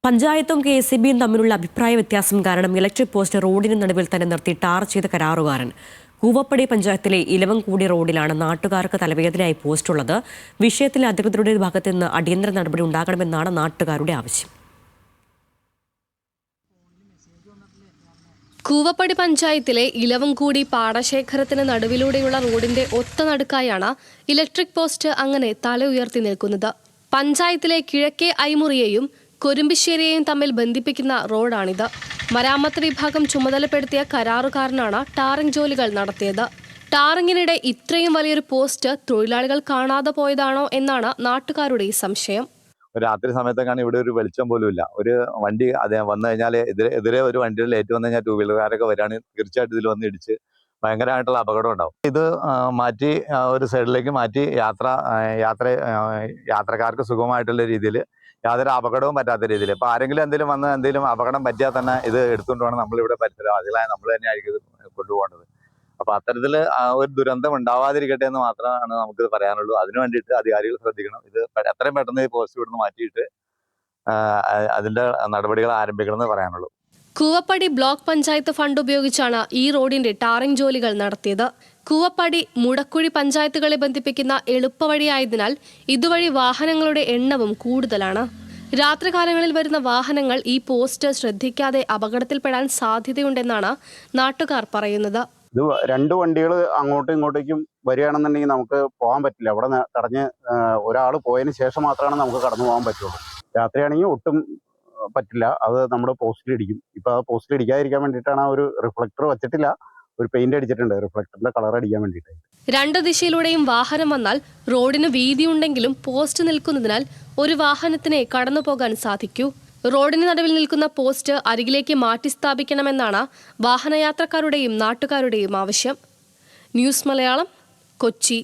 പഞ്ചായത്തും കെ.എസ്.ഇ.ബിയും തമ്മിലുള്ള അഭിപ്രായ വ്യത്യാസം കാരണം ഇലക്ട്രിക് പോസ്റ്റ് റോഡിന് നടുവിൽ തന്നെ നിർത്തി ടാർ ചെയ്ത കരാറുകാരൻ. കൂവപ്പടി പഞ്ചായത്തിലെ ഇലവംകൂടി റോഡിലാണ് നാട്ടുകാർക്ക് തലവേദനയായി പോസ്റ്റുള്ളത്. വിഷയത്തിൽ അധികൃതരുടെ ഭാഗത്തു നിന്ന് അടിയന്തര നടപടി ഉണ്ടാകണമെന്നാണ് നാട്ടുകാരുടെ ആവശ്യം. കൂവപ്പടി പഞ്ചായത്തിലെ ഇലവംകൂടി പാടശേഖരത്തിന് നടുവിലൂടെയുള്ള റോഡിന്റെ ഒത്ത നടുക്കായാണ് ഇലക്ട്രിക് പോസ്റ്റ് അങ്ങനെ തല ഉയർത്തി നിൽക്കുന്നത്. പഞ്ചായത്തിലെ കിഴക്കേ ഐമുറിയെയും കൊരുമ്പിശ്ശേരിയെയും തമ്മിൽ ബന്ധിപ്പിക്കുന്ന റോഡാണിത്. മരാമത്ത് വിഭാഗം ചുമതലപ്പെടുത്തിയ കരാറുകാരനാണ് ടാറിംഗ് ജോലികൾ നടത്തിയത്. ടാറിങ്ങിനിടെ ഇത്രയും വലിയൊരു പോസ്റ്റ് തൊഴിലാളികൾ കാണാതെ പോയതാണോ എന്നാണ് നാട്ടുകാരുടെ സംശയം. രാത്രി സമയത്തൊക്കെയാണ് ഇവിടെ ഒരു വെളിച്ചം പോലും ഇല്ല. ഒരു വണ്ടി വന്നു കഴിഞ്ഞാൽ എതിരെ ഒരു വണ്ടിയിൽ ഏറ്റു വന്നു കഴിഞ്ഞാൽ ടൂ വീലർകാരൊക്കെ വരികയാണെങ്കിൽ തീർച്ചയായിട്ടും ഇതിൽ വന്ന് ഇടിച്ച് ഭയങ്കരമായിട്ടുള്ള അപകടം ഉണ്ടാവും. ഇത് മാറ്റി ഒരു സൈഡിലേക്ക് മാറ്റി യാത്രക്കാർക്ക് സുഖമായിട്ടുള്ള രീതിയിൽ യാതൊരു അപകടവും പറ്റാത്ത രീതിയിൽ ഇപ്പൊ ആരെങ്കിലും എന്തെങ്കിലും അപകടം പറ്റിയാൽ തന്നെ ഇത് എടുത്തുകൊണ്ട് വേണം നമ്മളിവിടെ പരിസരവാസികളായ നമ്മൾ തന്നെയായിരിക്കും ഇത് കൊണ്ടുപോകേണ്ടത്. അപ്പൊ അത്തരത്തിൽ ഒരു ദുരന്തം ഉണ്ടാവാതിരിക്കട്ടെ എന്ന് മാത്രമാണ് നമുക്ക് പറയാനുള്ളൂ. അതിനു വേണ്ടിയിട്ട് അധികാരികൾ ശ്രദ്ധിക്കണം. ഇത് എത്രയും പെട്ടെന്ന് ഈ പോസ്റ്റ് ഇവിടുന്ന് മാറ്റിയിട്ട് അതിന്റെ നടപടികൾ ആരംഭിക്കണമെന്ന് പറയാനുള്ളൂ. കൂവപ്പടി ബ്ലോക്ക് പഞ്ചായത്ത് ഫണ്ട് ഉപയോഗിച്ചാണ് ഈ റോഡിന്റെ ടാറിംഗ് ജോലികൾ നടത്തിയത്. കൂവപ്പടി മുടക്കുഴി പഞ്ചായത്തുകളെ ബന്ധിപ്പിക്കുന്ന എളുപ്പവഴിയായതിനാൽ ഇതുവഴി വാഹനങ്ങളുടെ എണ്ണവും കൂടുതലാണ്. രാത്രികാലങ്ങളിൽ വരുന്ന വാഹനങ്ങൾ ഈ പോസ്റ്റ് ശ്രദ്ധിക്കാതെ അപകടത്തിൽപ്പെടാൻ സാധ്യതയുണ്ടെന്നാണ് നാട്ടുകാർ പറയുന്നത്. ഇത് രണ്ട് വണ്ടികൾ അങ്ങോട്ടും ഇങ്ങോട്ടേക്കും വരികയാണെന്നുണ്ടെങ്കിൽ നമുക്ക് പോകാൻ പറ്റില്ല. അവിടെ തടഞ്ഞ് ഒരാൾ പോയതിന് ശേഷം മാത്രമാണ് നമുക്ക് കടന്നു പോകാൻ പറ്റുള്ളൂ. രാത്രിയാണെങ്കിൽ ഒട്ടും പറ്റില്ല. അത് നമ്മുടെ പോസ്റ്റിലിടിക്കും. ഇപ്പൊ ആ പോസ്റ്റിലിടിക്കാതിരിക്കാൻ വേണ്ടിയിട്ടാണ് ആ ഒരു റിഫ്ലക്ടർ വെച്ചിട്ടില്ല, ഒരു പെയിന്റ് അടിച്ചിട്ടുണ്ട് റിഫ്ലക്ടറിന്റെ കളർ അടിക്കാൻ വേണ്ടിയിട്ട്. രണ്ട് ദിശയിലൂടെയും വാഹനം വന്നാൽ റോഡിന് വീതിയുണ്ടെങ്കിലും പോസ്റ്റ് നിൽക്കുന്നതിനാൽ ഒരു വാഹനത്തിനെ കടന്നു പോകാൻ സാധിക്കൂ. റോഡിന് നടുവിൽ നിൽക്കുന്ന പോസ്റ്റ് അരികിലേക്ക് മാറ്റി സ്ഥാപിക്കണമെന്നാണ് വാഹനയാത്രക്കാരുടെയും നാട്ടുകാരുടെയും ആവശ്യം. ന്യൂസ് മലയാളം, കൊച്ചി.